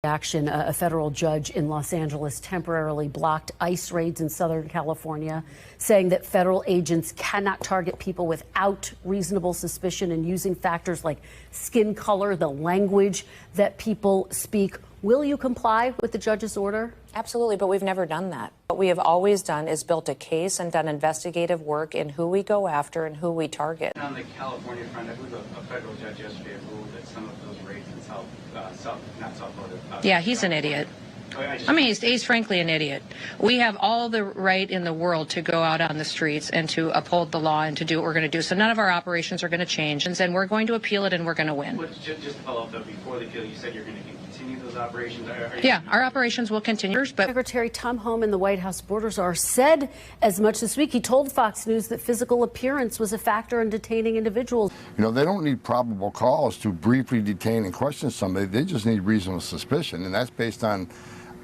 Action, a federal judge in Los Angeles temporarily blocked ICE raids in Southern California, saying that federal agents cannot target people without reasonable suspicion and using factors like skin color, the language that people speak. Will you comply with the judge's order? Absolutely, but we've never done that. What we have always done is built a case and done investigative work in who we go after and who we target. On the California front, I believe a federal judge yesterday ruled that some of those raids in yeah, he's an idiot. I mean, he's frankly an idiot. We have all the right in the world to go out on the streets and to uphold the law and to do what we're going to do. So none of our operations are going to change. And we're going to appeal it and we're going to win. Just to follow up, though, before the appeal, you said you're going to continue those operations? Yeah, our operations will continue. But Secretary Tom Homan and the White House border czar said as much this week. He told Fox News that physical appearance was a factor in detaining individuals. You know, they don't need probable cause to briefly detain and question somebody. They just need reasonable suspicion, and that's based on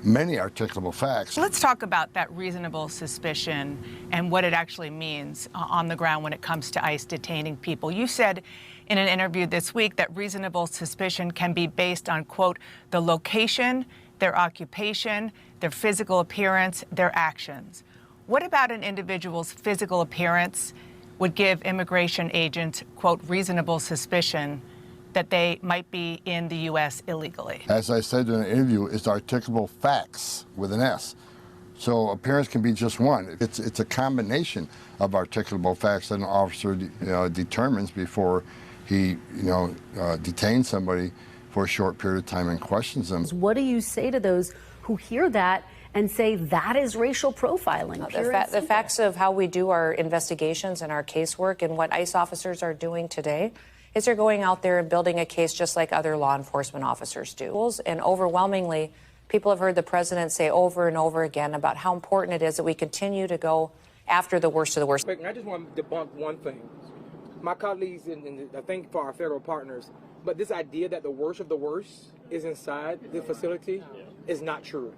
many articulable facts. Let's talk about that reasonable suspicion and what it actually means on the ground when it comes to ICE detaining people. You said in an interview this week that reasonable suspicion can be based on, quote, the location, their occupation, their physical appearance, their actions. What about an individual's physical appearance would give immigration agents, quote, reasonable suspicion that they might be in the U.S. illegally? As I said in an interview, it's articulable facts with an S. So appearance can be just one. It's a combination of articulable facts that an officer determines before he detains somebody for a short period of time and questions them. What do you say to those who hear that and say that is racial profiling? The facts of how we do our investigations and our casework and what ICE officers are doing today is they're going out there and building a case just like other law enforcement officers do. And overwhelmingly, people have heard the president say over and over again about how important it is that we continue to go after the worst of the worst. I just want to debunk one thing. My colleagues, and I think for our federal partners, but this idea that the worst of the worst is inside the facility is not true.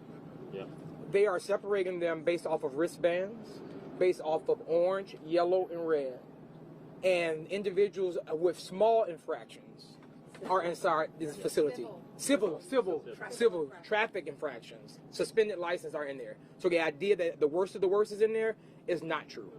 They are separating them based off of wristbands, based off of orange, yellow, and red. And individuals with small infractions are inside this facility. Civil traffic infractions, suspended license are in there. So the idea that the worst of the worst is in there is not true.